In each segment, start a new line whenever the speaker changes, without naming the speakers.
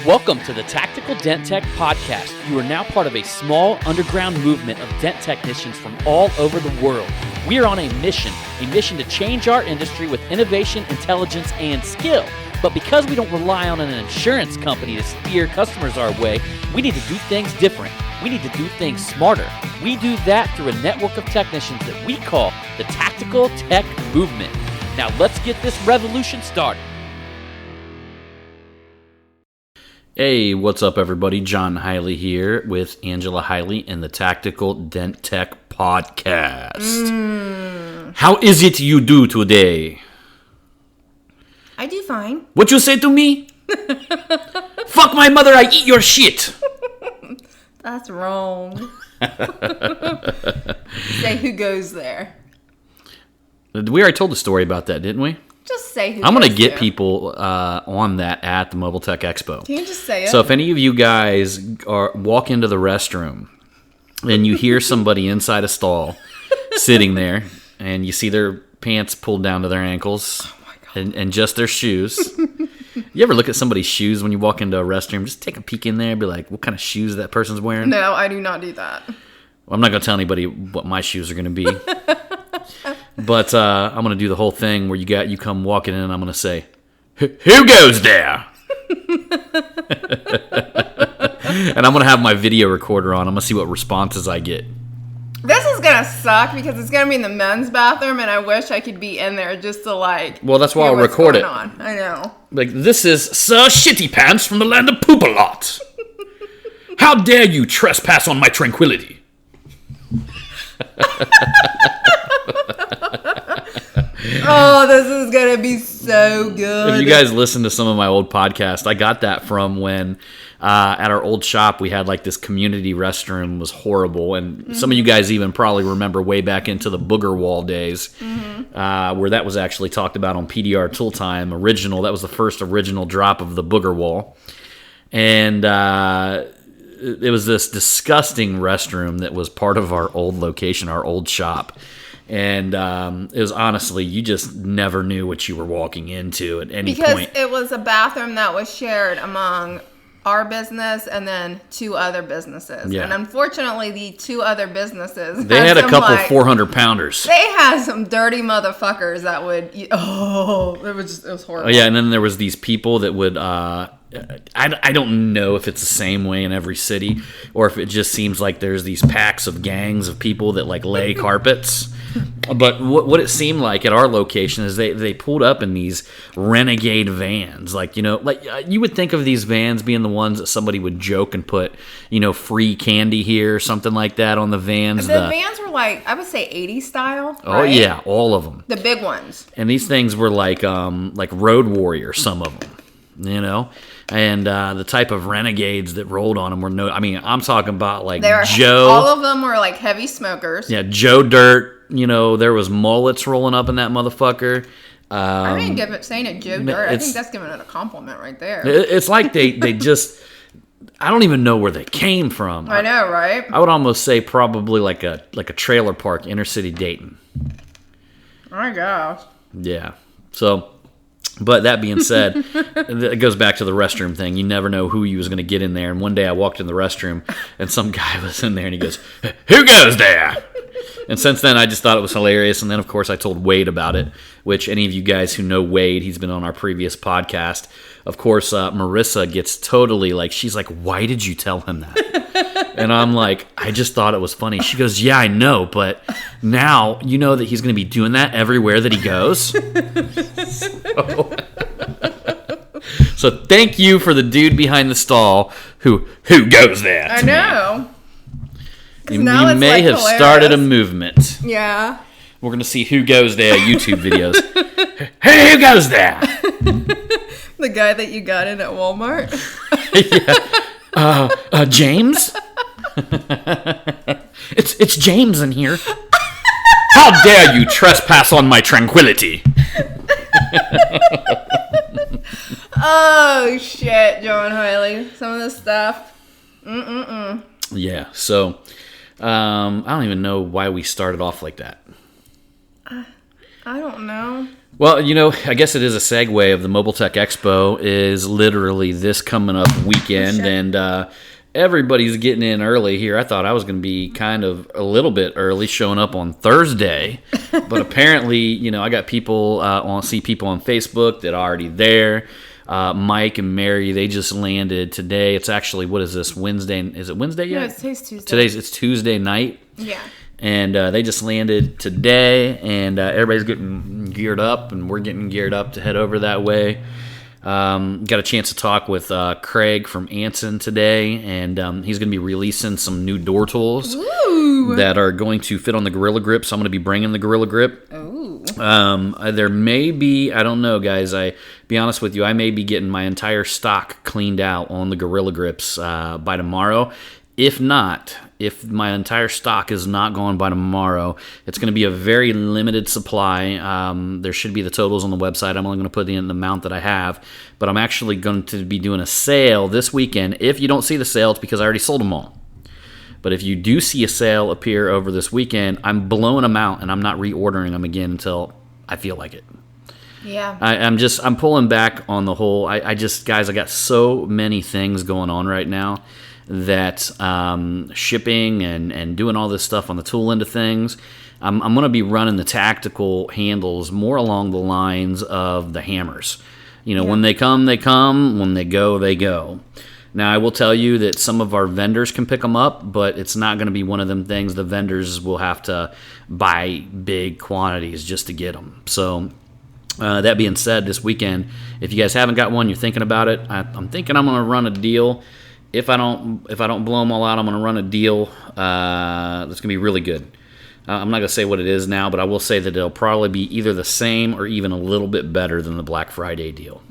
Welcome to the Tactical Dent Tech Podcast. You are now part of a small underground movement of dent technicians from all over the world. We are on a mission to change our industry with innovation, intelligence, and skill. But because we don't rely on an insurance company to steer customers our way, we need to do things different. We need to do things smarter. We do that through a network of technicians that we call the Tactical Tech Movement. Now let's get this revolution started.
Hey, what's up, everybody? John Hiley here with Angela Hiley in the Tactical Dent Tech Podcast. How is it you do today?
I do fine.
What you say to me? Fuck my mother, I eat your shit.
That's wrong. Say who goes there.
We already told the story about that, didn't we?
Just say who
I'm going to get
there.
people on that at the Mobile Tech Expo.
Can you just say it?
So if any of you guys walk into the restroom and you hear somebody inside a stall sitting there and you see their pants pulled down to their ankles and just their shoes. You ever look at somebody's shoes when you walk into a restroom? Just take a peek in there and be like, what kind of shoes that person's wearing?
No, I do not do that.
Well, I'm not going to tell anybody what my shoes are going to be. But I'm going to do the whole thing where you come walking in and I'm going to say, who goes there? And I'm going to have my video recorder on. I'm going to see what responses I get.
This is going to suck because it's going to be in the men's bathroom and I wish I could be in there just to
Well, that's why I'll record it.
I know.
Like, this is Sir Shitty Pants from the land of Poop-a-Lot. How dare you trespass on my tranquility?
Oh, this is going to be so good.
If you guys listen to some of my old podcasts, I got that from when at our old shop we had like this community restroom was horrible. And some of you guys even probably remember way back into the booger wall days where that was actually talked about on PDR Tool Time original. That was the first original drop of the booger wall. And it was this disgusting restroom that was part of our old location, our old shop. And it was honestly, you just never knew what you were walking into at any point.
Because it was a bathroom that was shared among our business and then two other businesses.
Yeah.
And unfortunately, the two other businesses...
They had a couple 400-pounders.
They had some dirty motherfuckers that would... it was horrible.
Oh, yeah, and then there was these people that would... I don't know if it's the same way in every city or if it just seems like there's these packs of gangs of people that like lay carpets. But what it seemed like at our location is they pulled up in these renegade vans. Like, you know, like you would think of these vans being the ones that somebody would joke and put, you know, free candy here or something like that on the vans.
The vans were like, I would say 80s style.
Oh,
right?
yeah, all of them.
The big ones.
And these things were like Road Warrior, some of them, you know? And the type of renegades that rolled on them were I'm talking about like Joe.
All of them were like heavy smokers.
Yeah, Joe Dirt. You know, there was mullets rolling up in that motherfucker.
I didn't saying it Joe Dirt. I think that's giving it a compliment right there.
It's like they just, I don't even know where they came from.
I know, right?
I would almost say probably like a trailer park, inner city Dayton.
Oh my gosh.
Yeah. So, but that being said, it goes back to the restroom thing. You never know who you was going to get in there. And one day I walked in the restroom and some guy was in there and he goes, who goes there? And since then, I just thought it was hilarious. And then, of course, I told Wade about it, which any of you guys who know Wade, he's been on our previous podcast. Of course, Marissa gets totally like, she's like, why did you tell him that? And I'm like, I just thought it was funny. She goes, yeah, I know, but now you know that he's going to be doing that everywhere that he goes. So thank you for the dude behind the stall who goes there.
I know.
We may have started a movement.
Yeah.
We're going to see who goes there YouTube videos. Hey, who goes there?
The guy that you got in at Walmart.
Yeah. James? It's James in here. How dare you trespass on my tranquility?
Oh, shit, John Hiley. Some of this stuff.
Yeah, so I don't even know why we started off like that.
I don't know.
Well, I guess it is a segue of the Mobile Tech Expo is literally this coming up weekend,
Sure.
and everybody's getting in early here. I thought I was going to be kind of a little bit early, showing up on Thursday, but apparently, I got people see people on Facebook that are already there. Mike and Mary, they just landed today. It's actually, what is this, Wednesday? Is it Wednesday yet?
No, today's Tuesday.
It's Tuesday night.
Yeah.
And they just landed today, and everybody's getting geared up, and we're getting geared up to head over that way. Got a chance to talk with Craig from Anson today, and he's going to be releasing some new door tools that are going to fit on the Gorilla Grip, so I'm going to be bringing the Gorilla Grip.
Ooh.
There may be, I don't know, guys, be honest with you, I may be getting my entire stock cleaned out on the Gorilla Grips by tomorrow. If not, if my entire stock is not gone by tomorrow, it's going to be a very limited supply. There should be the totals on the website. I'm only going to put in the amount that I have, but I'm actually going to be doing a sale this weekend. If you don't see the sale, it's because I already sold them all. But if you do see a sale appear over this weekend, I'm blowing them out, and I'm not reordering them again until I feel like it.
Yeah.
I'm pulling back on the whole. Guys, I got so many things going on right now that shipping and doing all this stuff on the tool end of things, I'm going to be running the tactical handles more along the lines of the hammers. When they come, they come. When they go, they go. Now, I will tell you that some of our vendors can pick them up, but it's not going to be one of them things. The vendors will have to buy big quantities just to get them. So that being said, this weekend, if you guys haven't got one, you're thinking about it, I'm thinking I'm going to run a deal. If I don't blow them all out, I'm going to run a deal that's going to be really good. I'm not going to say what it is now, but I will say that it'll probably be either the same or even a little bit better than the Black Friday deal.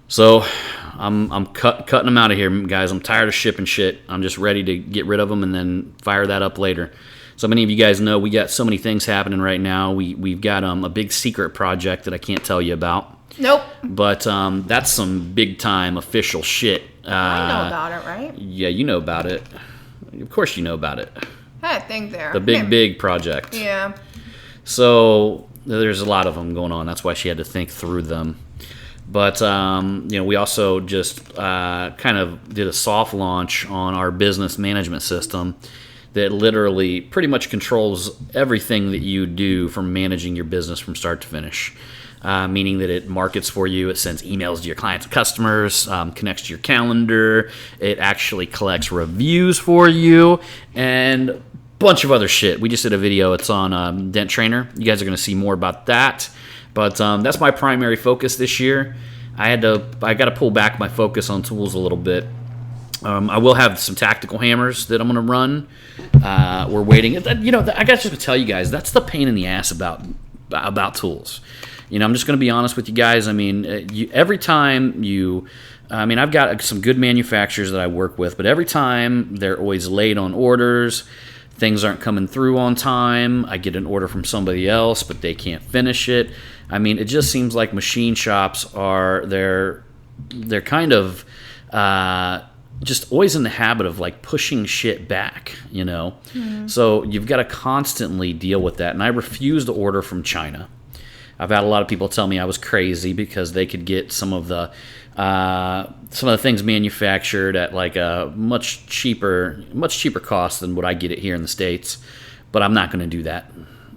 So I'm cutting them out of here, guys. I'm tired of shipping shit. I'm just ready to get rid of them and then fire that up later. So many of you guys know we got so many things happening right now. We've got a big secret project that I can't tell you about.
Nope.
But that's some big-time official shit.
I know about it, right?
Yeah, you know about it. Of course you know about it.
I had a thing there.
The big project.
Yeah.
So there's a lot of them going on. That's why she had to think through them. But, we also just kind of did a soft launch on our business management system that literally pretty much controls everything that you do from managing your business from start to finish. Meaning that it markets for you, it sends emails to your clients and customers, connects to your calendar, it actually collects reviews for you, and a bunch of other shit. We just did a video, it's on Dent Trainer. You guys are going to see more about that. But that's my primary focus this year. I got to pull back my focus on tools a little bit. I will have some tactical hammers that I'm going to run. We're waiting. I got to tell you guys, that's the pain in the ass about tools. I'm just going to be honest with you guys. I mean, every time I've got some good manufacturers that I work with, but every time they're always late on orders. Things aren't coming through on time. I get an order from somebody else, but they can't finish it. I mean, it just seems like machine shops they're kind of just always in the habit of like pushing shit back, Mm-hmm. So you've got to constantly deal with that. And I refuse to order from China. I've had a lot of people tell me I was crazy because they could get some of the things manufactured at like a much cheaper cost than what I get it here in the States. But I'm not going to do that.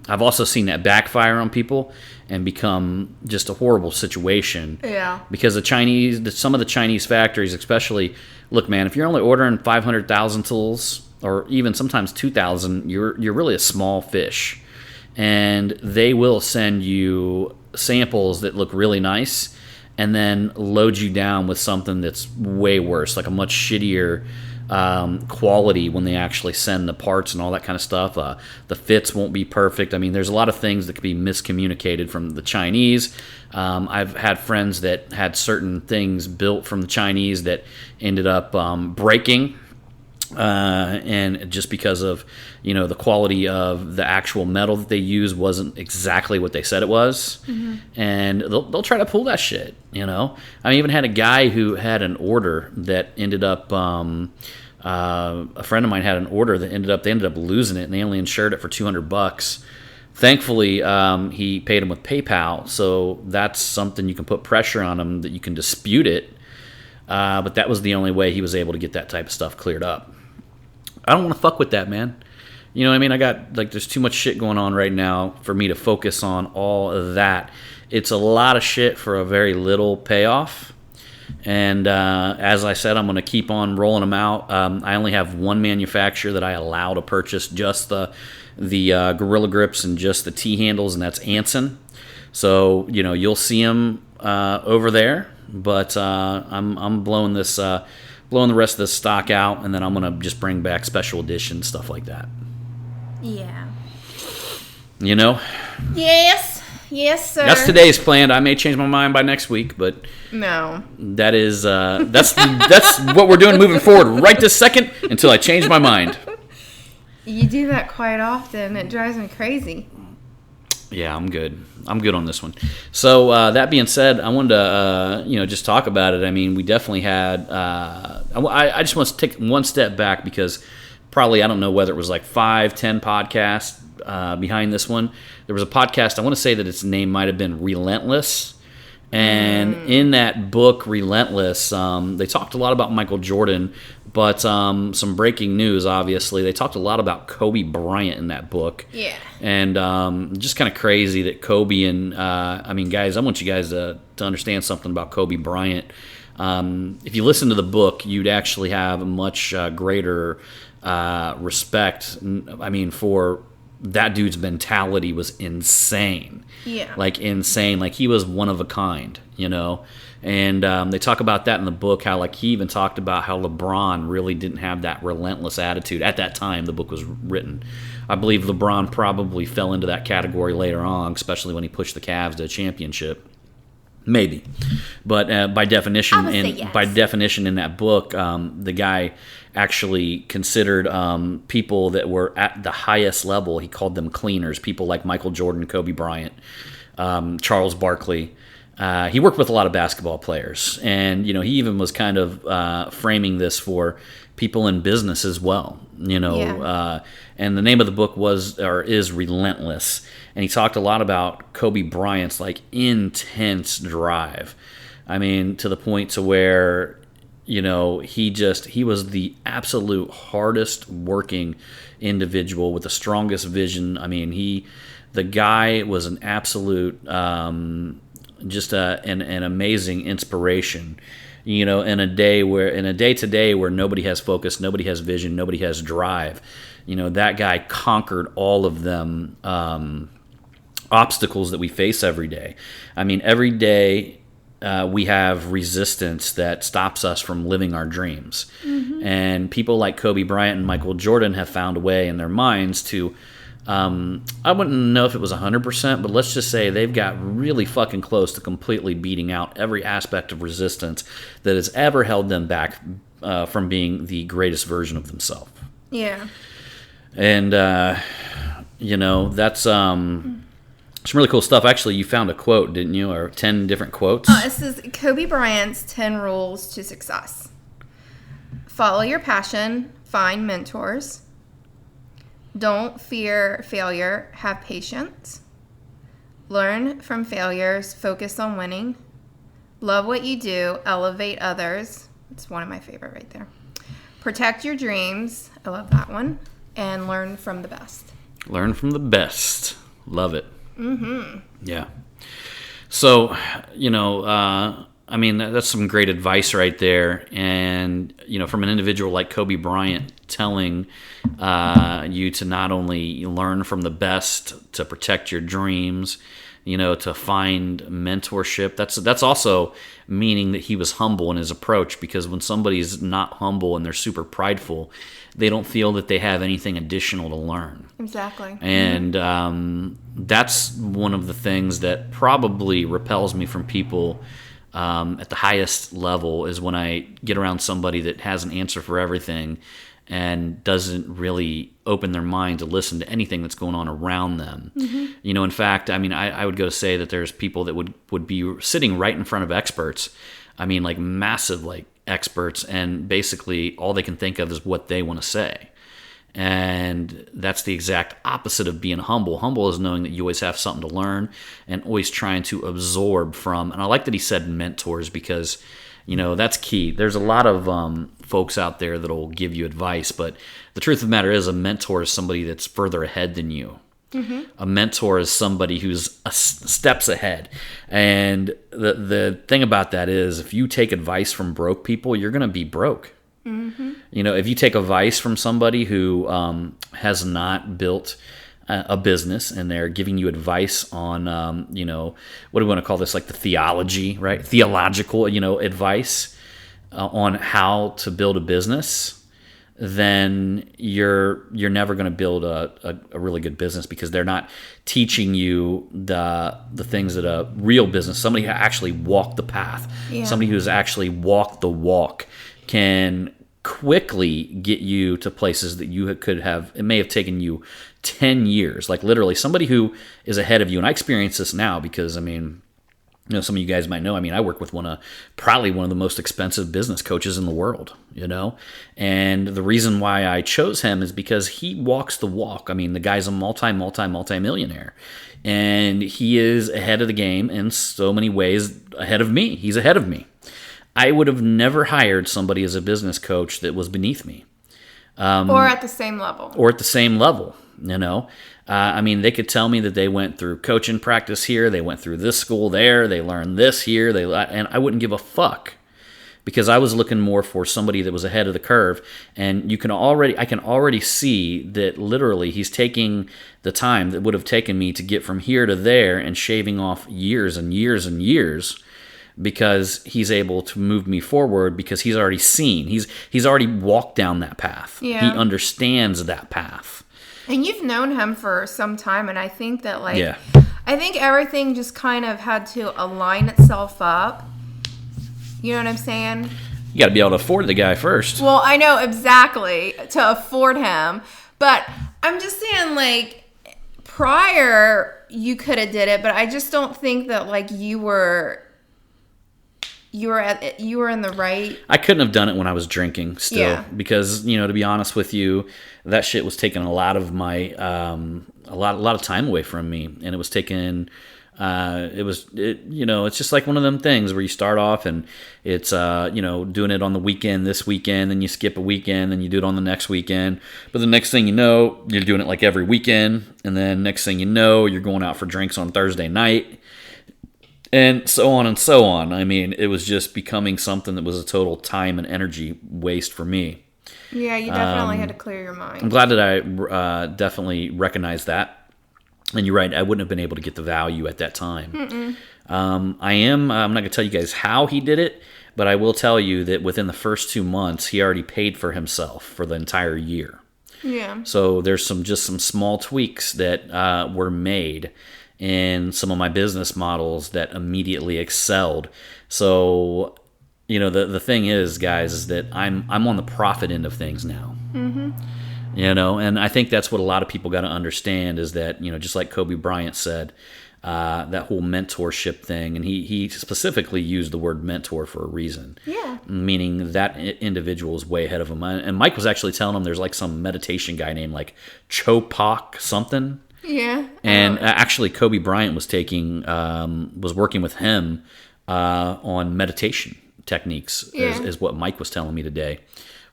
I've also seen that backfire on people and become just a horrible situation. Yeah. Because some of the Chinese factories, especially, look, man, if you're only ordering 500,000 tools or even sometimes 2,000, you're really a small fish. And they will send you samples that look really nice and then load you down with something that's way worse, like a much shittier quality when they actually send the parts and all that kind of stuff. The fits won't be perfect. I mean, there's a lot of things that could be miscommunicated from the Chinese. I've had friends that had certain things built from the Chinese that ended up breaking. And just because of the quality of the actual metal that they use wasn't exactly what they said it was, mm-hmm. and they'll try to pull that shit. I even had a guy who had an order that ended up. A friend of mine had an order that they ended up losing it, and they only insured it for $200 Thankfully, he paid him with PayPal, so that's something you can put pressure on him that you can dispute it. But that was the only way he was able to get that type of stuff cleared up. I don't want to fuck with that, man. You know what I mean? I got, like, there's too much shit going on right now for me to focus on all of that. It's a lot of shit for a very little payoff. And as I said, I'm going to keep on rolling them out. I only have one manufacturer that I allow to purchase just the Gorilla Grips and just the T-handles, and that's Anson. So, you know, you'll see them over there. But I'm blowing the rest of this stock out, and then I'm going to just bring back special edition stuff like that.
Yeah.
You know?
Yes, sir.
That's today's plan. I may change my mind by next week, but
no.
That is that's what we're doing moving forward right this second until I change my mind.
You do that quite often. It drives me crazy.
Yeah, I'm good. I'm good on this one. So that being said, I wanted to just talk about it. I mean, we definitely had. I just want to take one step back because probably I don't know whether it was like 5-10 podcasts behind this one. There was a podcast. I want to say that its name might have been Relentless. And in that book, Relentless, they talked a lot about Michael Jordan, but some breaking news, obviously. They talked a lot about Kobe Bryant in that book.
Yeah.
And just kind of crazy that Kobe and, guys, I want you guys to understand something about Kobe Bryant. If you listen to the book, you'd actually have a much greater respect, for that dude's mentality was insane.
Yeah.
Like insane. Like he was one of a kind, And they talk about that in the book, how like he even talked about how LeBron really didn't have that relentless attitude at that time the book was written. I believe LeBron probably fell into that category later on, especially when he pushed the Cavs to a championship. Maybe. But by definition in that book, the guy actually considered people that were at the highest level, he called them cleaners, people like Michael Jordan, Kobe Bryant, Charles Barkley. He worked with a lot of basketball players, and he even was kind of framing this for people in business as well. And the name of the book is Relentless, and he talked a lot about Kobe Bryant's like intense drive. I mean, to the point to where he was the absolute hardest working individual with the strongest vision. I mean, the guy was an absolute just an amazing inspiration. In a day today where nobody has focus, nobody has vision, nobody has drive. That guy conquered all of them obstacles that we face every day. I mean, every day we have resistance that stops us from living our dreams. Mm-hmm. And people like Kobe Bryant and Michael Jordan have found a way in their minds to, I wouldn't know if it was 100%, but let's just say they've got really fucking close to completely beating out every aspect of resistance that has ever held them back from being the greatest version of themselves.
Yeah.
And, that's some really cool stuff. Actually, you found a quote, didn't you? Or 10 different quotes?
This is Kobe Bryant's 10 rules to success. Follow your passion. Find mentors. Don't fear failure. Have patience. Learn from failures. Focus on winning. Love what you do. Elevate others. It's one of my favorite right there. Protect your dreams. I love that one. And learn from the best.
Learn from the best. Love it.
Mm-hmm.
Yeah. So, that's some great advice right there. And, from an individual like Kobe Bryant telling you to not only learn from the best, to protect your dreams, to find mentorship. That's also meaning that he was humble in his approach, because when somebody's not humble and they're super prideful, they don't feel that they have anything additional to learn.
Exactly.
And that's one of the things that probably repels me from people at the highest level, is when I get around somebody that has an answer for everything and doesn't really open their mind to listen to anything that's going on around them. Mm-hmm. In fact, I would go to say that there's people that would be sitting right in front of experts. Like massive experts, and basically all they can think of is what they want to say. And that's the exact opposite of being humble. Humble is knowing that you always have something to learn and always trying to absorb from. And I like that he said mentors, because, that's key. There's a lot of folks out there that will give you advice, but the truth of the matter is a mentor is somebody that's further ahead than you. Mm-hmm. A mentor is somebody who's steps ahead. And the thing about that is, if you take advice from broke people, you're going to be broke. Mm-hmm. If you take advice from somebody who has not built a business and they're giving you advice on, what do we want to call this? Like the theology, right? Theological, advice on how to build a business, then you're never going to build a really good business, because they're not teaching you the things that a real business, somebody who actually walked the path, somebody who's actually walked the walk, can quickly get you to places that you could have, it may have taken you 10 years. Like literally somebody who is ahead of you. And I experience this now because, some of you guys might know, I work with probably one of the most expensive business coaches in the world, and the reason why I chose him is because he walks the walk. The guy's a multi-millionaire, and he is ahead of the game in so many ways. Ahead of me. He's ahead of me. I would have never hired somebody as a business coach that was beneath me.
Or at the same level. They could tell me that they went through coaching practice here, they went through this school there, they learned this here, and I wouldn't give a fuck, because I was looking more for somebody that was ahead of the curve. And I can already see that literally he's taking the time that would have taken me to get from here to there and shaving off years and years and years, because he's able to move me forward, because he's already seen, he's already walked down that path. Yeah.
He understands that path.
And you've known him for some time, and I think that
Yeah.
I think everything just kind of had to align itself up. You know what I'm saying?
You got to be able to afford the guy first.
Well, I know exactly, to afford him, but I'm just saying, prior you could have did it, but I just don't think that you were in the right.
I couldn't have done it when I was drinking still, because to be honest with you, that shit was taking a lot of my a lot of time away from me, and it was taking. It's just like one of them things where you start off and it's doing it on the weekend, this weekend, then you skip a weekend, then you do it on the next weekend. But the next thing you know, you're doing it like every weekend, and then next thing you know, you're going out for drinks on Thursday night. And so on and so on. It was just becoming something that was a total time and energy waste for me.
Yeah, you definitely had to clear your mind.
I'm glad that I definitely recognized that. And you're right, I wouldn't have been able to get the value at that time. I'm not going to tell you guys how he did it, but I will tell you that within the first 2 months, he already paid for himself for the entire year.
Yeah.
So there's some small tweaks that were made in some of my business models that immediately excelled. So, the thing is, guys, is that I'm on the profit end of things now. Mm-hmm. And I think that's what a lot of people got to understand is that, just like Kobe Bryant said, that whole mentorship thing, and he specifically used the word mentor for a reason.
Yeah.
Meaning that individual is way ahead of him. And Mike was actually telling him there's some meditation guy named Chopak something.
Yeah.
And actually, Kobe Bryant was working with him on meditation techniques, is what Mike was telling me today,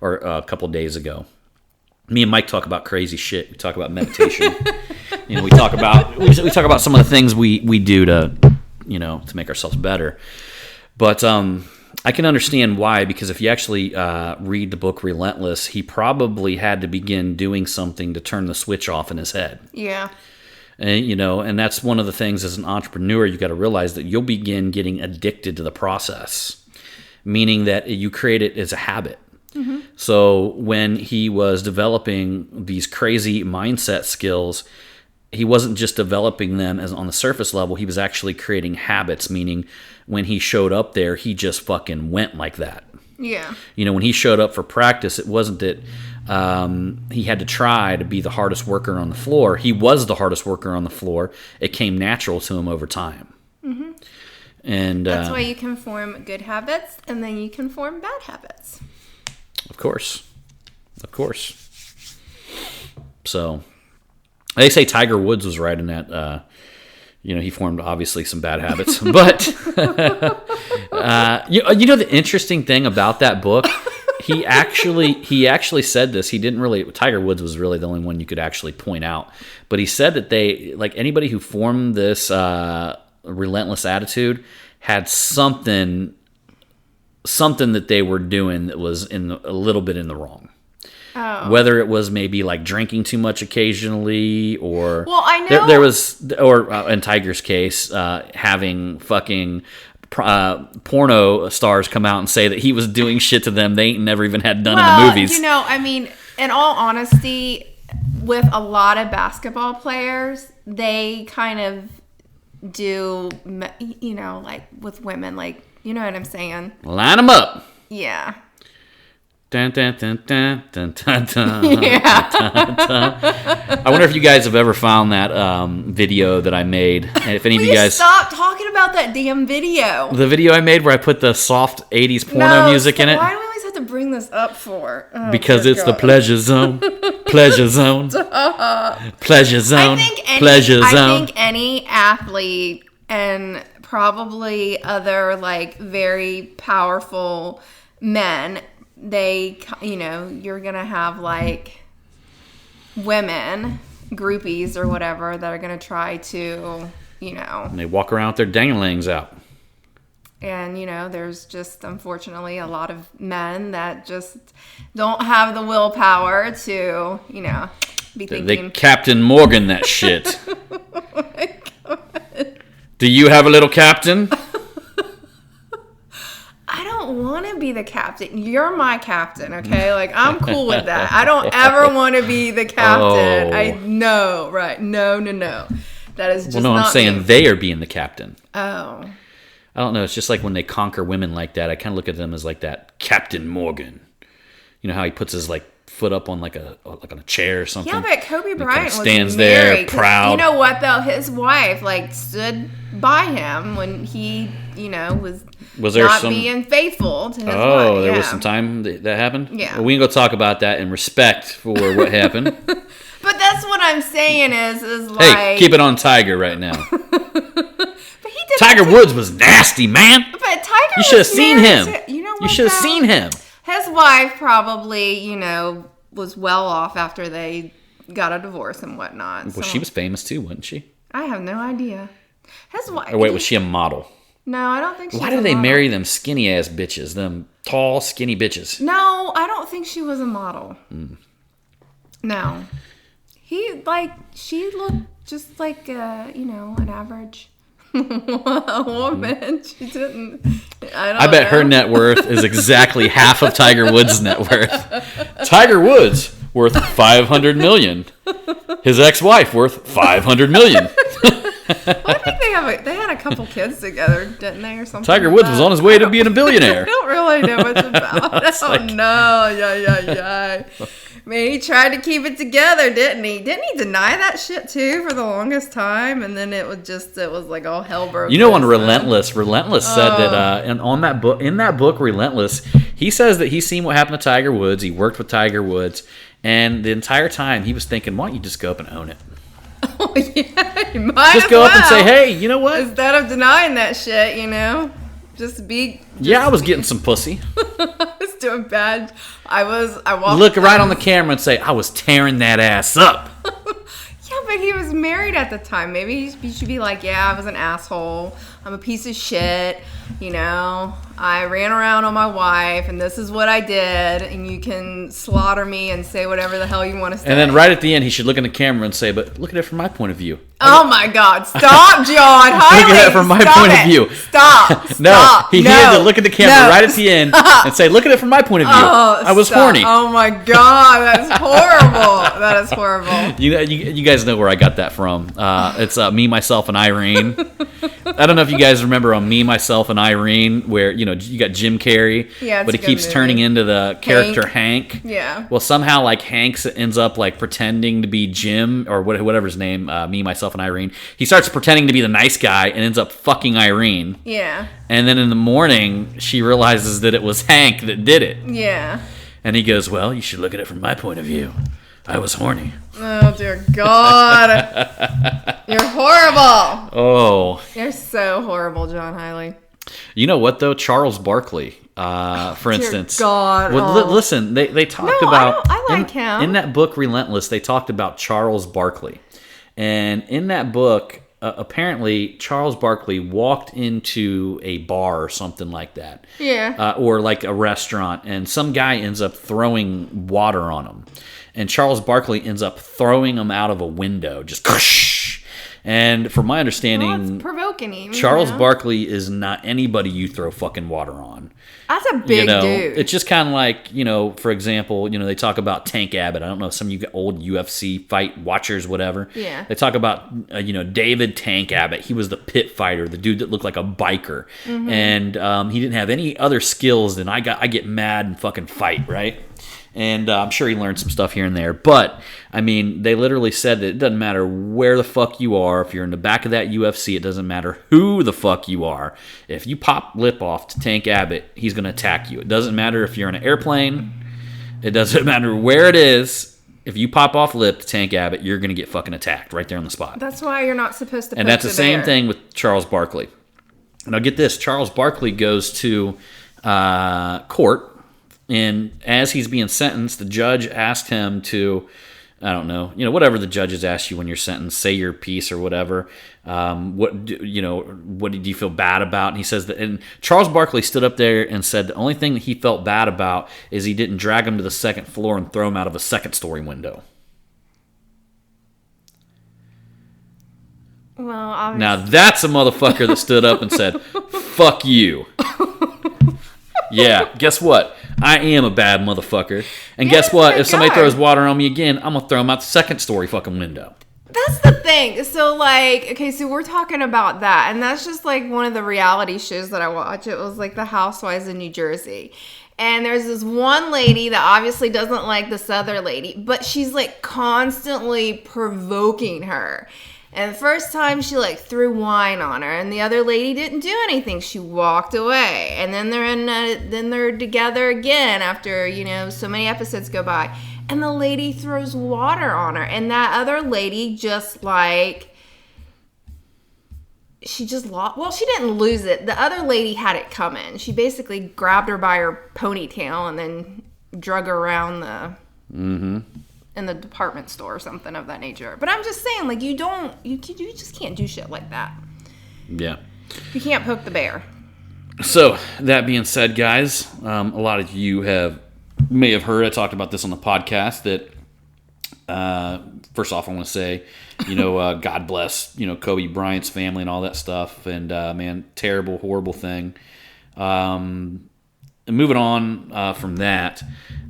or a couple days ago. Me and Mike talk about crazy shit. We talk about meditation. We talk about some of the things we do to make ourselves better. But I can understand why, because if you actually read the book Relentless, he probably had to begin doing something to turn the switch off in his head.
Yeah.
And that's one of the things as an entrepreneur, you got to realize that you'll begin getting addicted to the process, meaning that you create it as a habit. Mm-hmm. So when he was developing these crazy mindset skills, he wasn't just developing them as on the surface level. He was actually creating habits, meaning when he showed up there, he just fucking went like that.
Yeah.
When he showed up for practice, it wasn't that he had to try to be the hardest worker on the floor. He was the hardest worker on the floor. It came natural to him over time. Mm-hmm. And
that's why you can form good habits, and then you can form bad habits.
Of course. So they say Tiger Woods was right in that. He formed obviously some bad habits, but you know the interesting thing about that book, he actually said this. He didn't really. Tiger Woods was really the only one you could actually point out, but he said that they, like anybody who formed this relentless attitude, had something that they were doing that was a little bit in the wrong.
Oh.
Whether it was maybe like drinking too much occasionally, or
well, I know
there was, or in Tiger's case, having fucking porno stars come out and say that he was doing shit to them they ain't never even had done in the movies.
I mean, in all honesty, with a lot of basketball players, they kind of do, like with women, like, you know what I'm saying?
Line them up.
Yeah.
Dun, dun, dun, dun, dun, dun, dun,
Yeah.
dun, dun. I wonder if you guys have ever found that video that I made. And if any of you guys
stop talking about that damn video.
The video I made where I put the soft 80s porno music in it.
Why do we always have to bring this up for? Oh,
because it's
God.
the pleasure zone. Pleasure zone. Pleasure zone. Pleasure zone.
I think any athlete and probably other like very powerful men, they, you're gonna have like women groupies or whatever that are gonna try to,
And they walk around with their danglings out.
And, there's just, unfortunately, a lot of men that just don't have the willpower to, be thinking.
They Captain Morgan that shit.
Oh my God.
Do you have a little captain?
I don't want to be the captain. You're my captain, okay? Like, I'm cool with that. I don't ever want to be the captain.
Oh.
No, right. No. That is just
I'm saying
me.
they are being the captain.
Oh.
I don't know. It's just like when they conquer women like that, I kind of look at them as like that Captain Morgan. You know how he puts his like foot up on like on a chair or something.
Yeah, but Kobe Bryant
stands
was married,
there proud.
You know what though? His wife like stood by him when he, was
there
not
some
being faithful to his wife.
Oh, there
yeah.
was some time that happened?
Yeah.
Well, we can go talk about that in respect for what happened.
But that's what I'm saying is like,
hey, keep it on Tiger right now.
But he did
Tiger Woods was nasty, man.
But Tiger,
You should have
was
seen
married
him.
to- you know what?
You should have
though?
seen him.
His wife probably, was well off after they got a divorce and whatnot.
Well,
so
she was famous too, wasn't she?
I have no idea. His wife.
Or wait, was she a model?
No, I don't think she
Why
was
do
a
they
model.
marry them skinny ass bitches? Them tall, skinny bitches.
No, I don't think she was a model.
Mm.
No. She looked just like, an average woman. She didn't.
I bet her net worth is exactly half of Tiger Woods' net worth. Tiger Woods worth $500 million. His ex-wife worth $500 million.
I think they had a couple kids together, didn't they, or something?
Tiger
like
Woods
that?
was on his way to being a
I
billionaire.
don't really know much about it. Oh, no. Yeah. Man, he tried to keep it together, didn't he? Didn't he deny that shit, too, for the longest time? And then it was like all hell broke
You know, on
loose.
Relentless said that, and on that book, in that book, Relentless, he says that he's seen what happened to Tiger Woods. He worked with Tiger Woods, and the entire time he was thinking, why don't you just go up and own it?
Oh, yeah, you might
Just
as
go up and say,
well.
hey, you know what?
Instead of denying that shit, just be.
Yeah, I was getting some pussy.
I was doing bad. I walked.
Look right on the camera and say, I was tearing that ass up.
Yeah, but he was married at the time. Maybe he should be like, yeah, I was an asshole. I'm a piece of shit. I ran around on my wife, and this is what I did. And you can slaughter me and say whatever the hell you want to say.
And then right at the end, he should look in the camera and say, but look at it from my point of view.
Oh my God! Stop, John.
Look at it from my point of view.
Stop.
No, he
no,
had to look at the camera
no,
right at the end and say, look at it from my point of view.
Oh,
I was
stop.
horny.
Oh my God, that's horrible. That is horrible.
You guys know where I got that from. It's Me, Myself, and Irene. I don't know if you guys remember on Me, Myself, and Irene, where you got Jim Carrey,
Yeah, it's
but
a
he
good
keeps
movie.
turning into the character Hank.
Yeah.
Well, somehow like Hank ends up like pretending to be Jim or whatever his name, Me, Myself, and Irene. He starts pretending to be the nice guy and ends up fucking Irene.
Yeah.
And then in the morning, she realizes that it was Hank that did it.
Yeah.
And he goes, well, you should look at it from my point of view. I was horny.
Oh, dear God. You're horrible.
Oh.
You're so horrible, John Hiley.
You know what, though? Charles Barkley, for instance.
God.
Well, listen, they talked
No,
about...
I like him.
In that book, Relentless, they talked about Charles Barkley. And in that book, apparently, Charles Barkley walked into a bar or something like that.
Yeah.
Or like a restaurant, and some guy ends up throwing water on him. And Charles Barkley ends up throwing him out of a window. Just... And from my understanding...
Well, it's provoking him.
Charles Barkley is not anybody you throw fucking water on.
That's a big dude.
It's just kind of like, for example, they talk about Tank Abbott. I don't know, some of you old UFC fight watchers, whatever.
Yeah.
They talk about, David Tank Abbott. He was the pit fighter, the dude that looked like a biker. Mm-hmm. And he didn't have any other skills than I get mad and fucking fight, right? And I'm sure he learned some stuff here and there. But, they literally said that it doesn't matter where the fuck you are. If you're in the back of that UFC, it doesn't matter who the fuck you are. If you pop lip off to Tank Abbott, he's going to attack you. It doesn't matter if you're in an airplane. It doesn't matter where it is. If you pop off lip to Tank Abbott, you're going to get fucking attacked right there on the spot.
That's why you're not supposed to poke
And that's the same
bear.
thing with Charles Barkley. Now get this. Charles Barkley goes to court. And as he's being sentenced, the judge asked him to, I don't know, whatever the judges ask you when you're sentenced, say your piece or whatever. What did you feel bad about? And he says that, and Charles Barkley stood up there and said the only thing that he felt bad about is he didn't drag him to the second floor and throw him out of a second-story window.
Well, obviously.
Now that's a motherfucker that stood up and said, "Fuck you." Yeah, guess what? I am a bad motherfucker. And guess what? If somebody throws water on me again, I'm going to throw them out the second story fucking window.
That's the thing. So, so we're talking about that. And that's just, one of the reality shows that I watch. It was, The Housewives of New Jersey. And there's this one lady that obviously doesn't like this other lady. But she's, constantly provoking her. And the first time she threw wine on her, and the other lady didn't do anything. She walked away, and then they're together again after so many episodes go by, and the lady throws water on her, and that other lady just she just lost. Well, she didn't lose it. The other lady had it coming. She basically grabbed her by her ponytail and then drug her around the. Mm-hmm. In the department store or something of that nature. But I'm just saying, you just can't do shit like that.
Yeah.
You can't poke the bear.
So, that being said, guys, a lot of you may have heard, I talked about this on the podcast, that, first off, I want to say, God bless, Kobe Bryant's family and all that stuff. And, man, terrible, horrible thing. And moving on from that,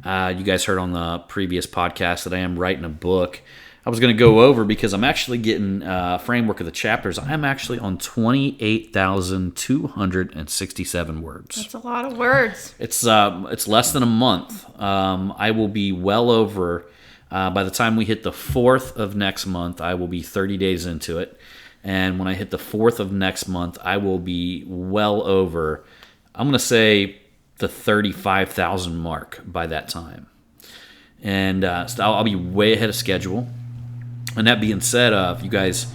you guys heard on the previous podcast that I am writing a book. I was going to go over because I'm actually getting framework of the chapters. I'm actually on 28,267 words.
That's a lot of words.
It's less than a month. I will be well over, by the time we hit the 4th of next month, I will be 30 days into it. And when I hit the 4th of next month, I will be well over, I'm going to say, the 35,000 mark by that time. And so I'll be way ahead of schedule. And that being said, if you guys,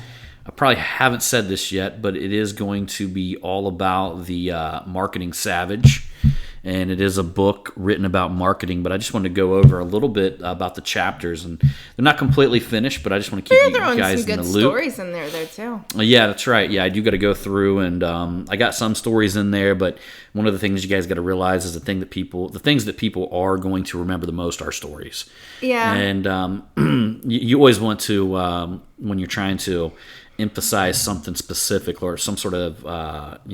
I probably haven't said this yet, but it is going to be all about the Marketing Savage. And it is a book written about marketing, but I just wanted to go over a little bit about the chapters. And they're not completely finished, but I just want to keep you guys in the loop.
Some good stories in there, though, too.
Yeah, that's right. Yeah, I do got to go through, and I got some stories in there, but one of the things you guys got to realize is the things that people are going to remember the most are stories.
Yeah.
And you always want to, when you're trying to emphasize something specific or some sort of,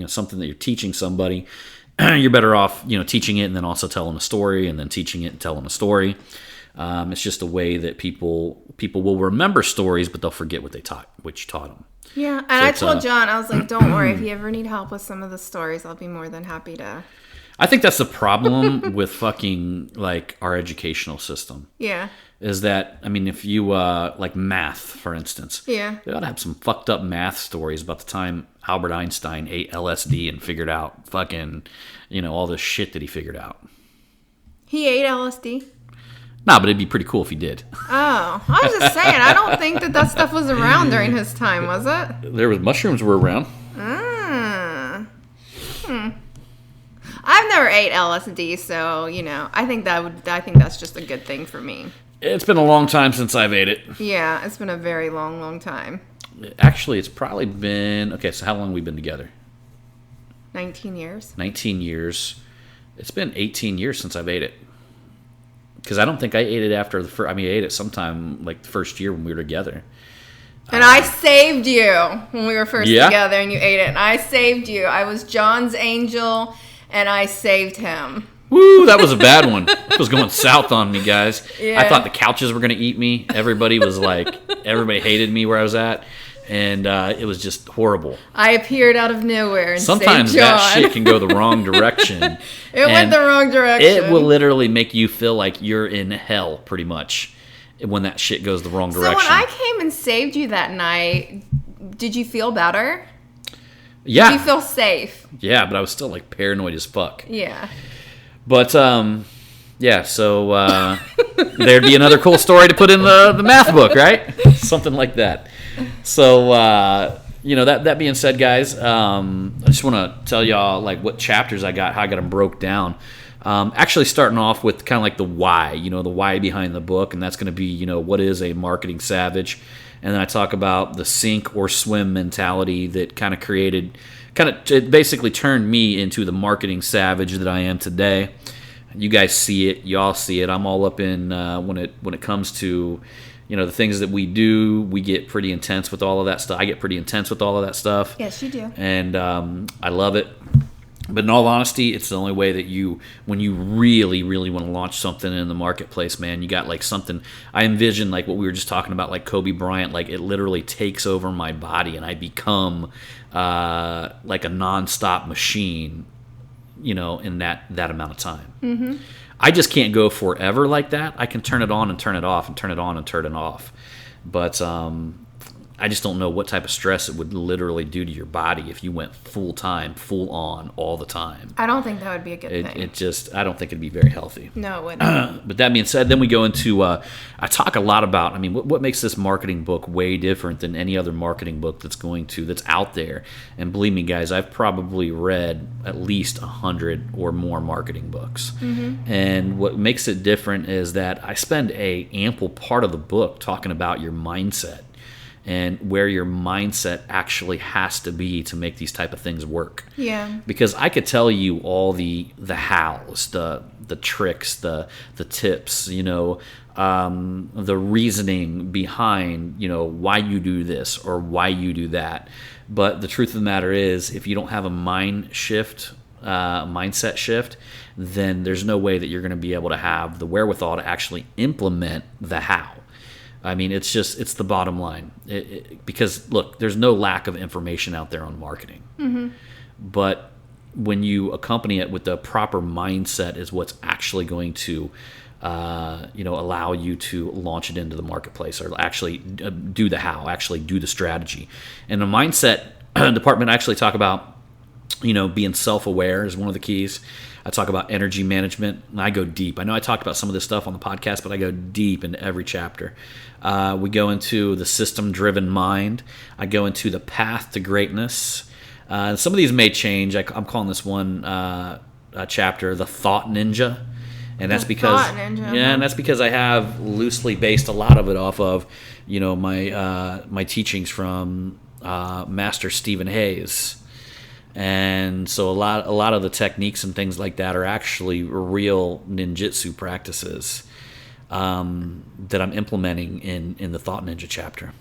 something that you're teaching somebody, you're better off, teaching it and then also telling a story, and then teaching it and telling a story. It's just a way that people will remember stories, but they'll forget what you taught them.
Yeah, and I told John, I was like, don't worry, if you ever need help with some of the stories, I'll be more than happy to.
I think that's the problem with fucking, our educational system.
Yeah.
Is that, if you, math, for instance.
Yeah.
They ought to have some fucked up math stories about the time Albert Einstein ate LSD and figured out fucking, all this shit that he figured out.
He ate LSD?
Nah, but it'd be pretty cool if he did.
Oh, I was just saying, I don't think that stuff was around during his time, was it?
There was mushrooms were around.
I've never ate LSD, so I think that's just a good thing for me.
It's been a long time since I've ate it.
Yeah, it's been a very long, long time.
Actually, it's probably been... Okay, so how long have we been together?
19 years.
19 years. It's been 18 years since I've ate it. Because I don't think I ate it after the first... I ate it sometime like the first year when we were together.
And I saved you when we were first together and you ate it. And I saved you. I was John's angel and I saved him.
Woo, that was a bad one. It was going south on me, guys.
Yeah.
I thought the couches were going to eat me. Everybody hated me where I was at. And it was just horrible.
I appeared out of nowhere and
sometimes
saved John.
That shit can go the wrong direction.
It went the wrong direction.
It will literally make you feel like you're in hell, pretty much, when that shit goes the wrong direction.
So when I came and saved you that night, did you feel better?
Yeah.
Did you feel safe?
Yeah, but I was still like paranoid as fuck.
Yeah.
But yeah, so there'd be another cool story to put in the math book, right? Something like that. So that being said, guys, I just want to tell y'all like what chapters I got, how I got them broke down. Actually starting off with kind of like the why, the why behind the book, and that's going to be, what is a marketing savage? And then I talk about the sink or swim mentality that it basically turned me into the marketing savage that I am today. You guys see it, y'all see it. I'm all up in when it comes to the things that we do. We get pretty intense with all of that stuff. I get pretty intense with all of that stuff.
Yes, you do.
And I love it. But in all honesty, it's the only way that when you really, really want to launch something in the marketplace, man, you got like something. I envision like what we were just talking about, like Kobe Bryant, like it literally takes over my body and I become like a nonstop machine, in that amount of time. Mm-hmm. I just can't go forever like that. I can turn it on and turn it off and turn it on and turn it off. But I just don't know what type of stress it would literally do to your body if you went full time, full on, all the time.
I don't think that would be a good thing.
I don't think it'd be very healthy.
No, it wouldn't.
But that being said, then we go into, I talk a lot about, what makes this marketing book way different than any other marketing book that's out there. And believe me, guys, I've probably read at least 100 or more marketing books. Mm-hmm. And what makes it different is that I spend a ample part of the book talking about your mindset and where your mindset actually has to be to make these type of things work.
Yeah.
Because I could tell you all the hows, the tricks, the tips, the reasoning behind, why you do this or why you do that. But the truth of the matter is, if you don't have a mindset shift, then there's no way that you're going to be able to have the wherewithal to actually implement the how. It's the bottom line. Because, look, there's no lack of information out there on marketing. Mm-hmm. But when you accompany it with the proper mindset is what's actually going to, allow you to launch it into the marketplace or actually do the how, actually do the strategy. And the mindset department, I actually talk about, being self-aware is one of the keys. I talk about energy management, and I go deep. I know I talked about some of this stuff on the podcast, but I go deep into every chapter. We go into the system-driven mind. I go into the path to greatness. Some of these may change. I'm calling this one chapter the Thought Ninja, and that's and that's because I have loosely based a lot of it off of, my teachings from Master Stephen Hayes. And so a lot of the techniques and things like that are actually real ninjutsu practices that I'm implementing in the Thought Ninja chapter.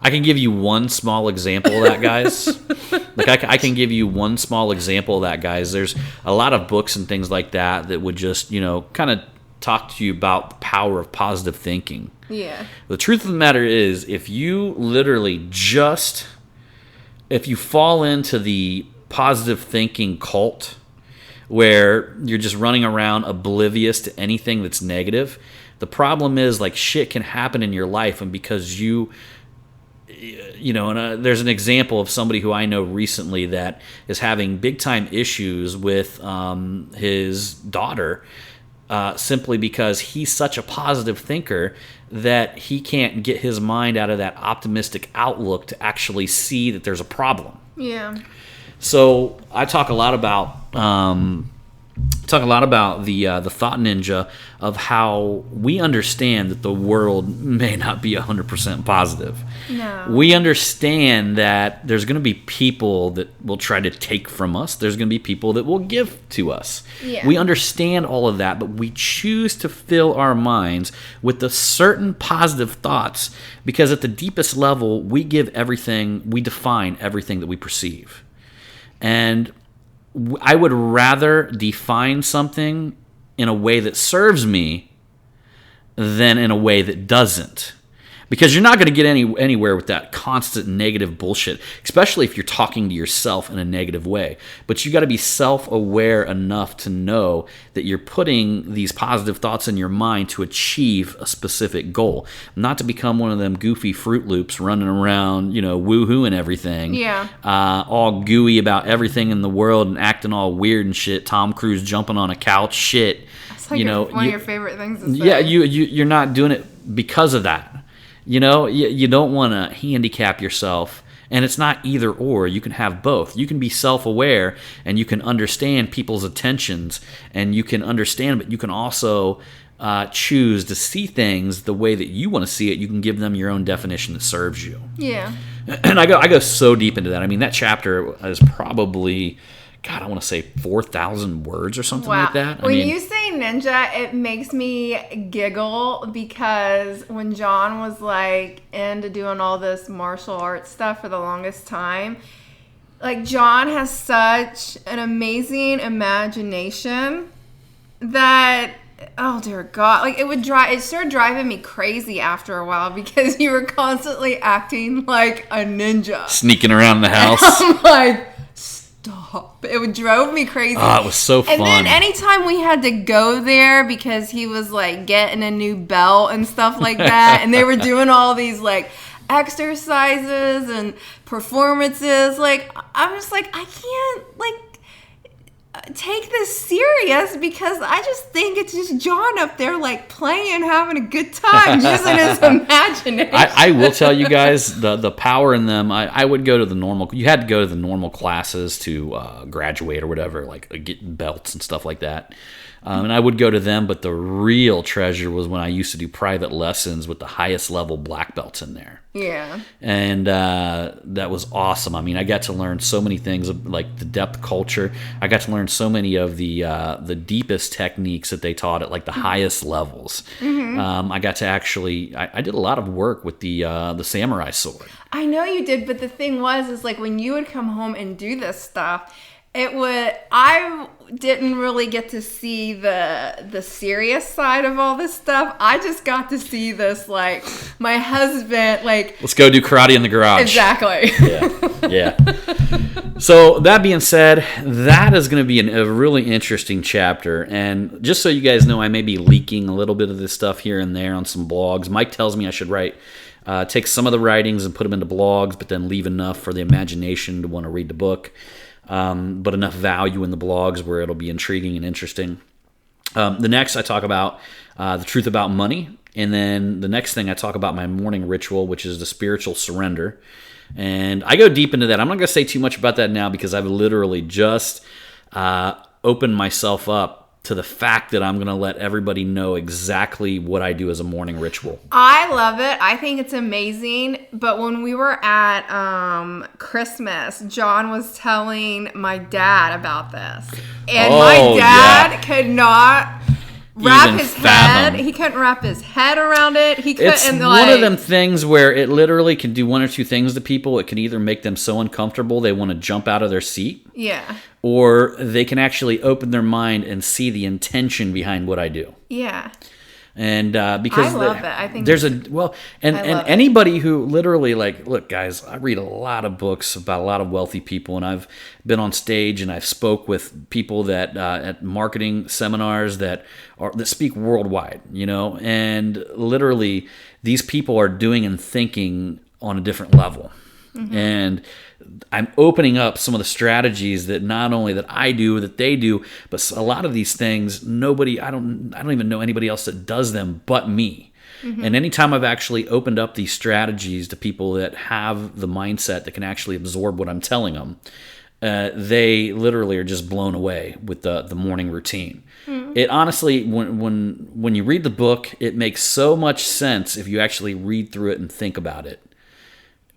I can give you one small example of that, guys. I can give you one small example of that, guys. There's a lot of books and things like that would just, kind of talk to you about the power of positive thinking.
Yeah.
The truth of the matter is, if you fall into the positive thinking cult where you're just running around oblivious to anything that's negative, the problem is shit can happen in your life, and because there's an example of somebody who I know recently that is having big time issues with his daughter simply because he's such a positive thinker that he can't get his mind out of that optimistic outlook to actually see that there's a problem.
Yeah.
So I talk a lot about the Thought Ninja, of how we understand that the world may not be 100% positive.
No.
We understand that there's going to be people that will try to take from us. There's going to be people that will give to us.
Yeah.
We understand all of that, but we choose to fill our minds with the certain positive thoughts because at the deepest level, we define everything that we perceive. And I would rather define something in a way that serves me than in a way that doesn't. Because you're not going to get anywhere with that constant negative bullshit, especially if you're talking to yourself in a negative way. But you got to be self-aware enough to know that you're putting these positive thoughts in your mind to achieve a specific goal, not to become one of them goofy Fruit Loops running around, woohooing everything,
Yeah.
all gooey about everything in the world and acting all weird and shit. Tom Cruise jumping on a couch, shit.
It's like one of your favorite things to say.
Yeah, you're not doing it because of that. You don't want to handicap yourself, and it's not either or. You can have both. You can be self-aware, and you can understand people's intentions, and you can understand, but you can also choose to see things the way that you want to see it. You can give them your own definition that serves you.
Yeah.
And I go so deep into that. I mean, that chapter is probably, God, I want to say 4,000 words or something like that.
When you say ninja, it makes me giggle because when John was like into doing all this martial arts stuff for the longest time, like John has such an amazing imagination that, oh dear God, like it started driving me crazy after a while because you were constantly acting like a ninja.
Sneaking around the house.
I'm like, stop. It drove me crazy.
Oh, it was so fun.
And then anytime we had to go there because he was like getting a new belt and stuff like that, and they were doing all these like exercises and performances, like I'm just like, I can't like take this serious because I just think it's just John up there like playing, having a good time, using his imagination.
I will tell you guys the power in them. I would go to the normal. You had to go to the normal classes to graduate or whatever, like get belts and stuff like that. And I would go to them, but the real treasure was when I used to do private lessons with the highest level black belts in there.
Yeah.
And that was awesome. I mean, I got to learn so many things, like the depth culture. I got to learn so many of the deepest techniques that they taught at like the highest levels. Mm-hmm. I got to actually, I did a lot of work with the samurai sword.
I know you did, but the thing is like when you would come home and do this stuff, I didn't really get to see the serious side of all this stuff. I just got to see this, like, my husband, like...
Let's go do karate in the garage.
Exactly.
Yeah. So, that being said, that is going to be a really interesting chapter. And just so you guys know, I may be leaking a little bit of this stuff here and there on some blogs. Mike tells me I should take some of the writings and put them into blogs, but then leave enough for the imagination to want to read the book. But enough value in the blogs where it'll be intriguing and interesting. The next, I talk about the truth about money. And then the next thing, I talk about my morning ritual, which is the spiritual surrender. And I go deep into that. I'm not going to say too much about that now because I've literally just opened myself up to the fact that I'm going to let everybody know exactly what I do as a morning ritual.
I love it. I think it's amazing. But when we were at Christmas, John was telling my dad about this. And my dad could not wrap
Even
his
fathom.
head. He couldn't wrap his head around it. He couldn't.
It's one of them things where it literally can do one or two things to people. It can either make them so uncomfortable they want to jump out of their seat.
Yeah.
Or they can actually open their mind and see the intention behind what I do.
Yeah.
And because
I love it. I think
there's and anybody who literally, like, look, guys, I read a lot of books about a lot of wealthy people, and I've been on stage and I've spoke with people that at marketing seminars that speak worldwide, and literally these people are doing and thinking on a different level. And I'm opening up some of the strategies that not only that I do, that they do, but a lot of these things, I don't even know anybody else that does them but me. And anytime I've actually opened up these strategies to people that have the mindset that can actually absorb what I'm telling them, they literally are just blown away with the morning routine. It honestly, when you read the book, it makes so much sense if you actually read through it and think about it.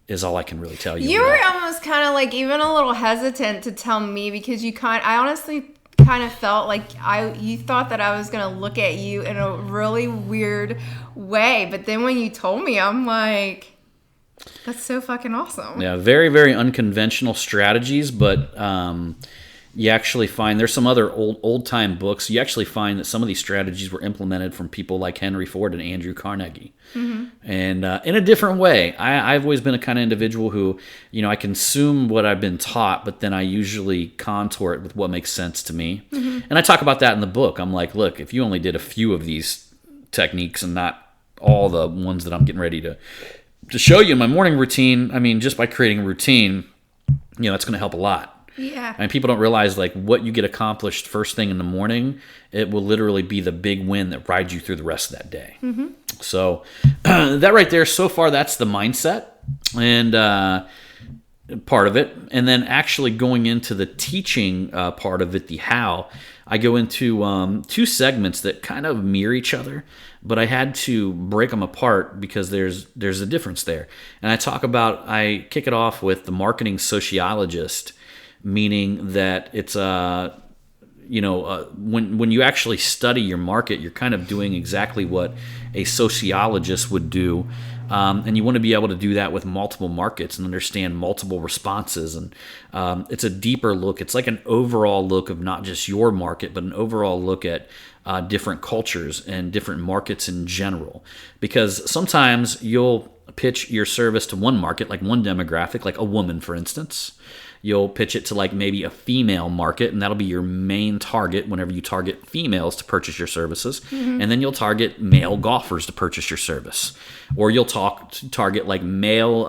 Is all I can really tell you.
You were almost kind of like even a little hesitant to tell me because I honestly kind of felt like you thought that I was going to look at you in a really weird way. But then when you told me, I'm like, that's so fucking awesome.
Yeah, very, very unconventional strategies, but you actually find there's some other old time books. You actually find that some of these strategies were implemented from people like Henry Ford and Andrew Carnegie, and in a different way. I've always been a kind of individual who, I consume what I've been taught, but then I usually contour it with what makes sense to me. And I talk about that in the book. I'm like, look, if you only did a few of these techniques and not all the ones that I'm getting ready to show you in my morning routine, I mean, just by creating a routine, that's going to help a lot.
Yeah.
And people don't realize like what you get accomplished first thing in the morning, it will literally be the big win that rides you through the rest of that day. So that right there, so far, that's the mindset and part of it. And then actually going into the teaching part of it, the how, I go into two segments that kind of mirror each other, but I had to break them apart because there's a difference there. And I kick it off with the marketing sociologist, meaning that it's when you actually study your market, you're kind of doing exactly what a sociologist would do. And you want to be able to do that with multiple markets and understand multiple responses. And it's a deeper look. It's like an overall look of not just your market, but an overall look at different cultures and different markets in general. Because sometimes you'll pitch your service to one market, like one demographic, like a woman, for instance. You'll pitch it to like maybe a female market, and that'll be your main target whenever you target females to purchase your services. And then you'll target male golfers to purchase your service. Or you'll target like male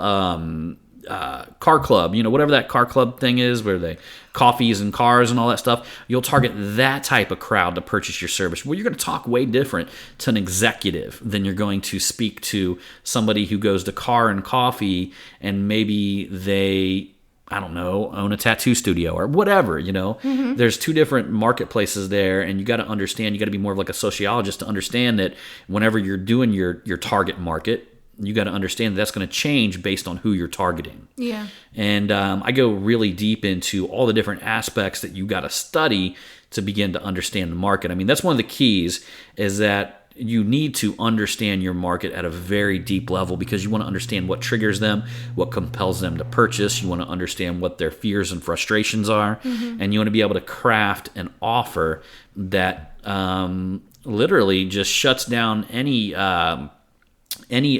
car club, whatever that car club thing is, where they coffees and cars and all that stuff. You'll target that type of crowd to purchase your service. Well, you're going to talk way different to an executive than you're going to speak to somebody who goes to car and coffee and maybe they, I don't know, own a tattoo studio or whatever, There's two different marketplaces there, and you got to understand, you got to be more of like a sociologist to understand that whenever you're doing your target market, you got to understand that's going to change based on who you're targeting.
Yeah.
And I go really deep into all the different aspects that you got to study to begin to understand the market. I mean, that's one of the keys is that you need to understand your market at a very deep level because you want to understand what triggers them, what compels them to purchase. You want to understand what their fears and frustrations are, and you want to be able to craft an offer that literally just shuts down any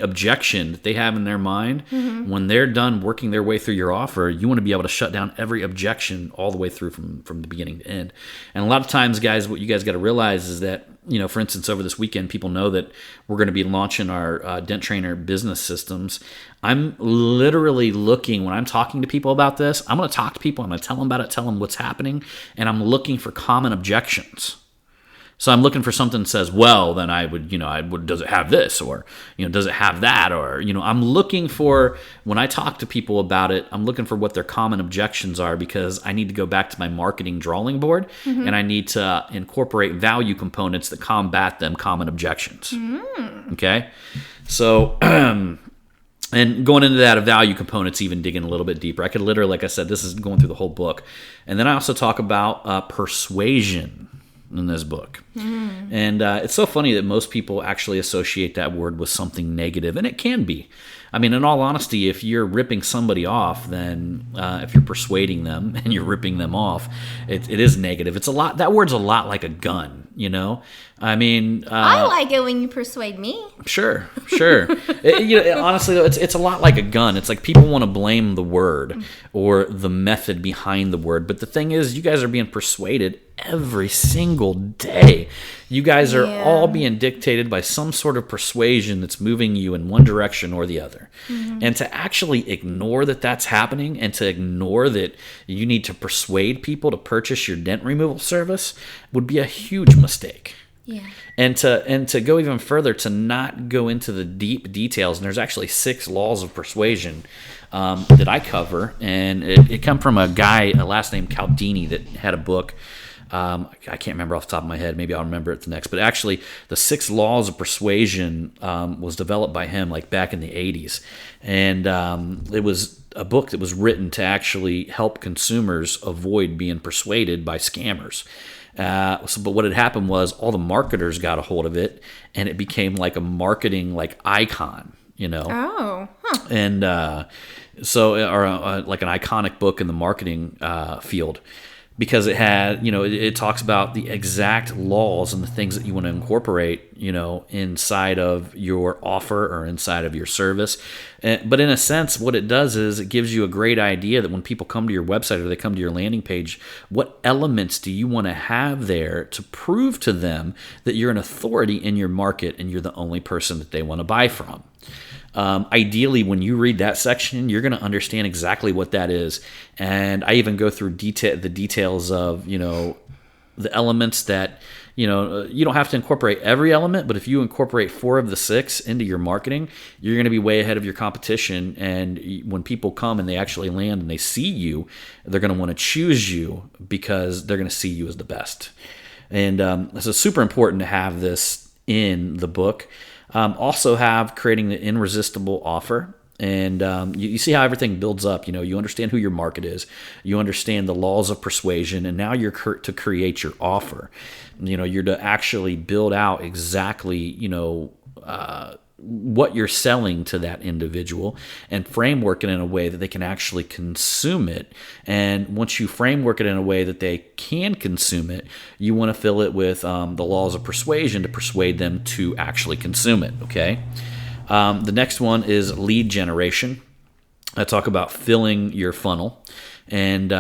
objection that they have in their mind. When they're done working their way through your offer, you want to be able to shut down every objection all the way through from the beginning to end. And a lot of times, guys, what you guys got to realize is that, for instance, over this weekend, people know that we're going to be launching our Dent Trainer business systems. I'm literally looking, when I'm talking to people about this, I'm going to talk to people, I'm going to tell them about it, tell them what's happening, and I'm looking for common objections. So I'm looking for something that says, well, then I would, does it have this? Or, does it have that? Or, I'm looking for, when I talk to people about it, I'm looking for what their common objections are because I need to go back to my marketing drawing board and I need to incorporate value components that combat them common objections. Okay? So, and going into that, a value components, even digging a little bit deeper. I could literally, like I said, this is going through the whole book. And then I also talk about persuasion in this book. And it's so funny that most people actually associate that word with something negative, and it can be. I mean, in all honesty, if you're ripping somebody off, then if you're persuading them and you're ripping them off, it is negative. It's a lot. That word's a lot like a gun, I mean,
I like it when you persuade me.
Sure. Honestly, though, it's a lot like a gun. It's like people want to blame the word or the method behind the word, but the thing is, you guys are being persuaded every single day. You guys are
Yeah.
all being dictated by some sort of persuasion that's moving you in one direction or the other. And to actually ignore that that's happening, and to ignore that you need to persuade people to purchase your dent removal service, would be a huge mistake.
Yeah.
And to go even further, to not go into the deep details, and there's actually 6 laws of persuasion that I cover, and it come from a guy, a last name Cialdini, that had a book. I can't remember off the top of my head. Maybe I'll remember it the next. But actually, the 6 laws of persuasion was developed by him like back in the 80s, and it was a book that was written to actually help consumers avoid being persuaded by scammers. But what had happened was all the marketers got a hold of it, and it became like a marketing like icon, you know.
Oh. Huh.
And like an iconic book in the marketing field, because it had, you know, it talks about the exact laws and the things that you want to incorporate, you know, inside of your offer or inside of your service. But in a sense, what it does is it gives you a great idea that when people come to your website or they come to your landing page, what elements do you want to have there to prove to them that you're an authority in your market and you're the only person that they want to buy from. Ideally, when you read that section, you're going to understand exactly what that is. And I even go through the details of, you know, the elements that, you know, you don't have to incorporate every element, but if you incorporate 4 of the 6 into your marketing, you're going to be way ahead of your competition. And when people come and they actually land and they see you, they're going to want to choose you because they're going to see you as the best. And so it's super important to have this in the book. Also have creating the irresistible offer. And you see how everything builds up. You know, you understand who your market is. You understand the laws of persuasion. And now you're to create your offer. You know, you're to actually build out exactly, you know, what you're selling to that individual and framework it in a way that they can actually consume it. And once you framework it in a way that they can consume it, you want to fill it with the laws of persuasion to persuade them to actually consume it, okay? The next one is lead generation. I talk about filling your funnel. And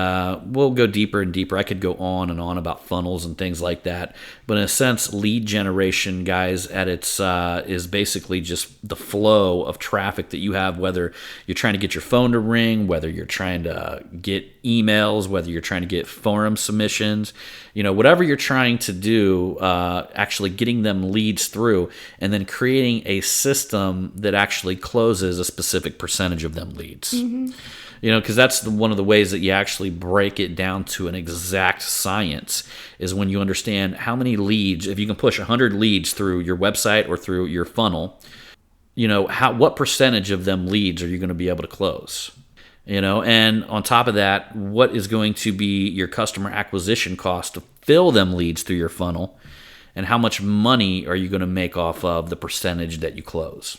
we'll go deeper and deeper. I could go on and on about funnels and things like that. But in a sense, lead generation, guys, at its is basically just the flow of traffic that you have, whether you're trying to get your phone to ring, whether you're trying to get emails, whether you're trying to get forum submissions, you know, whatever you're trying to do, actually getting them leads through and then creating a system that actually closes a specific percentage of them leads. Mm-hmm. You know, because that's one of the ways that you actually break it down to an exact science is when you understand how many leads, if you can push 100 leads through your website or through your funnel, you know, what percentage of them leads are you going to be able to close? You know, and on top of that, what is going to be your customer acquisition cost to fill them leads through your funnel? And how much money are you going to make off of the percentage that you close?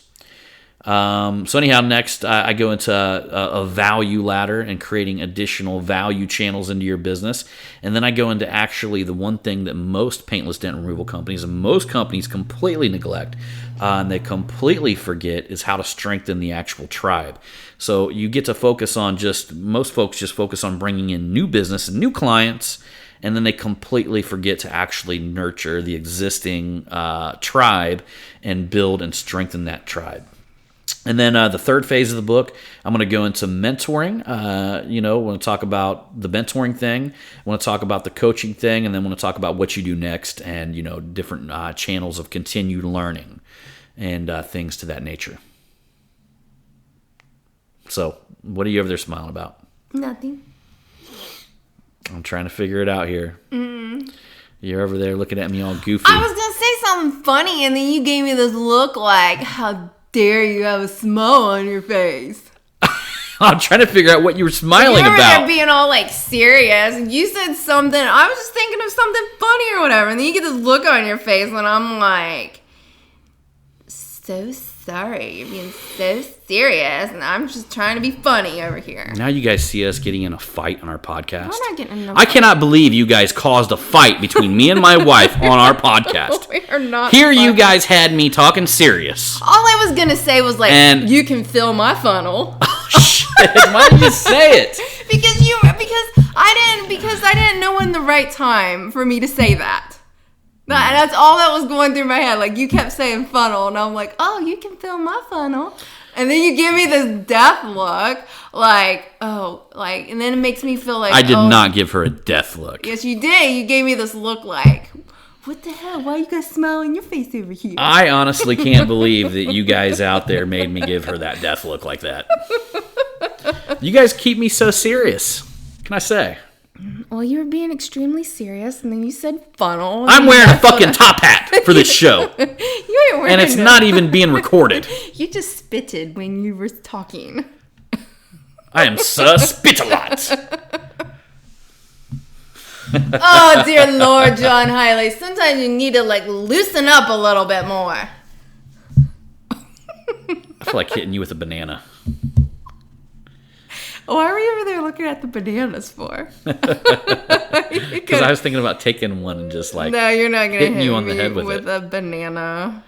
So anyhow, next I go into a value ladder and creating additional value channels into your business. And then I go into actually the one thing that most paintless dent removal companies and most companies completely neglect and they completely forget is how to strengthen the actual tribe. So you get to focus on most folks just focus on bringing in new business and new clients, and then they completely forget to actually nurture the existing tribe and build and strengthen that tribe. And then the third phase of the book, I'm going to go into mentoring. I want to talk about the mentoring thing. I want to talk about the coaching thing, and then I want to talk about what you do next and, you know, different channels of continued learning and things to that nature. So what are you over there smiling about?
Nothing.
I'm trying to figure it out here. You're over there looking at me all goofy.
I was going to say something funny, and then you gave me this look like, how dare you have a smile on your face?
I'm trying to figure out what you were smiling about.
You're being all like serious. You said something. I was just thinking of something funny or whatever. And then you get this look on your face, and I'm like, so sorry. You're being so serious. And I'm just trying to be funny over here.
Now you guys see us getting in a fight on our podcast.
We're not getting in a
I cannot believe you guys caused a fight between me and my wife on our podcast.
We are not.
Here you guys had me talking serious.
All I was going to say was like,
And-
you can fill my funnel.
Shit, why did you say it?
Because because I didn't know when the right time for me to say that. That's all that was going through my head. Like, you kept saying funnel, and I'm like, oh, you can fill my funnel. And then you give me this death look, and then it makes me feel like...
I did not give her a death look.
Yes, you did. You gave me this look like, what the hell? Why you got a smile on your face over here?
I honestly can't believe that you guys out there made me give her that death look like that. You guys keep me so serious. What can I say?
Well, you were being extremely serious, and then you said funnel.
I'm wearing a fucking top hat for this show.
You ain't wearing
And it's not even being recorded.
You just spitted when you were talking.
I am spit a lot.
Oh, dear Lord, John Hiley. Sometimes you need to, loosen up a little bit more.
I feel like hitting you with a banana.
Why were you over there looking at the bananas for?
Because I was thinking about taking one and just
No, you're not going to hit
you on the
me
head with
a banana.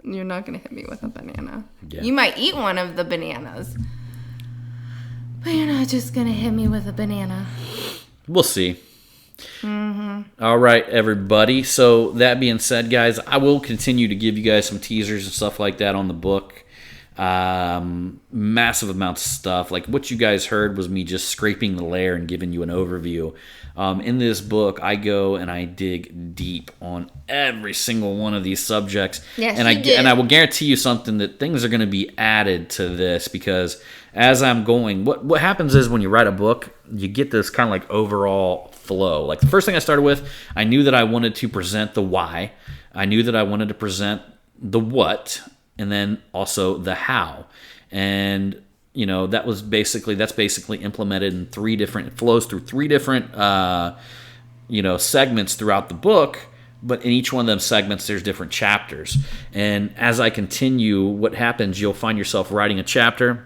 You're not going to hit me with a banana.
Yeah.
You might eat one of the bananas. But you're not just going to hit me with a banana.
We'll see. Mm-hmm. All right, everybody. So that being said, guys, I will continue to give you guys some teasers and stuff like that on the book. Massive amounts of stuff. Like what you guys heard was me just scraping the layer and giving you an overview. In this book, I go and I dig deep on every single one of these subjects.
Yes,
and I will guarantee you something, that things are going to be added to this, because as I'm going, what happens is when you write a book, you get this kind of like overall flow. Like the first thing I started with, I knew that I wanted to present the why. I knew that I wanted to present the what, and then also the how. And that's basically implemented in flows through three different segments throughout the book. But in each one of them segments, there's different chapters. And as I continue, what happens, you'll find yourself writing a chapter,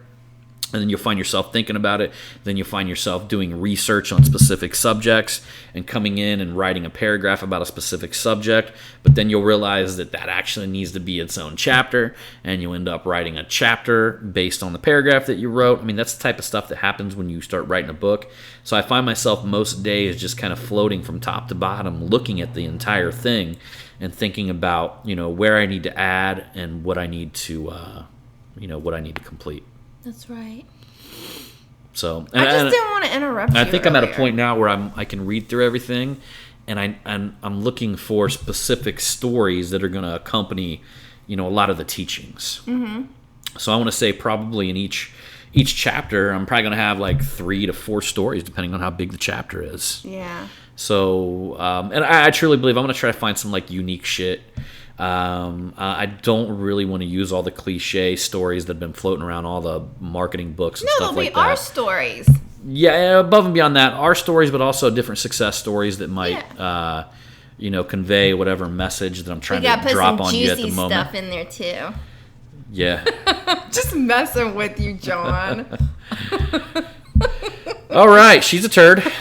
and then you'll find yourself thinking about it. Then you'll find yourself doing research on specific subjects and coming in and writing a paragraph about a specific subject. But then you'll realize that actually needs to be its own chapter, and you'll end up writing a chapter based on the paragraph that you wrote. I mean, that's the type of stuff that happens when you start writing a book. So I find myself most days just kind of floating from top to bottom, looking at the entire thing and thinking about, where I need to add and what I need to, complete.
That's right.
So
I just didn't want to interrupt you.
I think I'm at a point now where I can read through everything, and I'm looking for specific stories that are going to accompany, a lot of the teachings. Mm-hmm. So I want to say probably in each chapter, I'm probably going to have like 3 to 4 stories, depending on how big the chapter is.
Yeah.
So and I truly believe I'm going to try to find some like unique shit. I don't really want to use all the cliche stories that have been floating around all the marketing books and stuff like that.
No, they'll be our stories.
Yeah, above and beyond that, our stories, but also different success stories that might, convey whatever message that I'm trying to drop on you at the moment. We got to put some juicy stuff in there too. Yeah.
Just messing with you, John.
All right, she's a turd.
I'm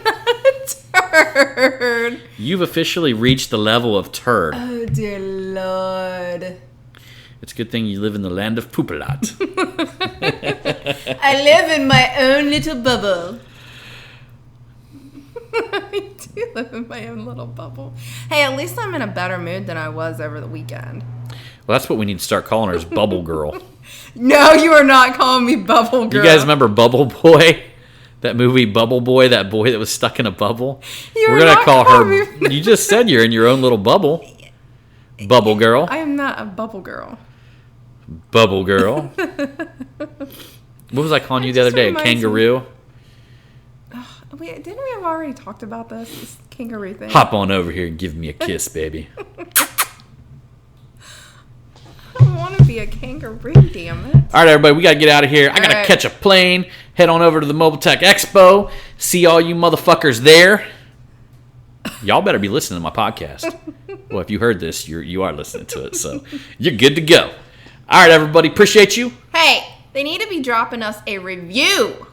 not a turd.
You've officially reached the level of turd.
Oh, dear Lord.
It's a good thing you live in the land of Poop-a-lot.
I live in my own little bubble. I do live in my own little bubble. Hey, at least I'm in a better mood than I was over the weekend.
Well, that's what we need to start calling her, is Bubble Girl.
No, you are not calling me Bubble Girl.
You guys remember Bubble Boy? That movie Bubble Boy, that boy that was stuck in a bubble? We're going to call her... You just said you're in your own little bubble. Bubble Girl.
I am not a Bubble Girl.
Bubble Girl. What was I calling you the other day? Kangaroo?
Wait, didn't we have already talked about this kangaroo thing?
Hop on over here and give me a kiss, baby.
I don't want to be a kangaroo, damn it.
All right, everybody, we got to get out of here. I got to catch a plane, head on over to the Mobile Tech Expo, see all you motherfuckers there. Y'all better be listening to my podcast. Well, if you heard this, you are listening to it, so you're good to go. All right, everybody, appreciate you.
Hey, they need to be dropping us a review.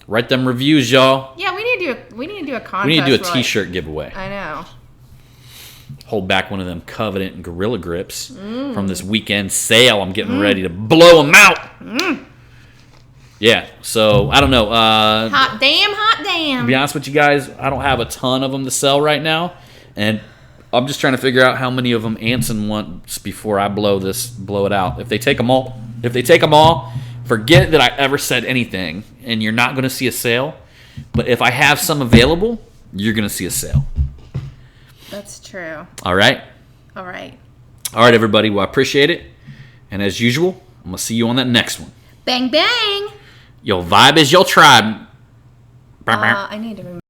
Write them reviews, y'all.
Yeah, we need to do a contest.
We need to do a T-shirt giveaway.
I know.
Hold back one of them Covenant and Gorilla Grips from this weekend sale. I'm getting ready to blow them out. Yeah, so I don't know.
Hot damn.
To be honest with you guys, I don't have a ton of them to sell right now, and I'm just trying to figure out how many of them Anson wants before I blow it out. If they take them all, forget that I ever said anything, and you're not going to see a sale. But if I have some available, you're going to see a sale.
That's true.
All right, everybody. Well, I appreciate it, and as usual, I'm gonna see you on that next one.
Bang bang.
Your vibe is your tribe.
I need to remember.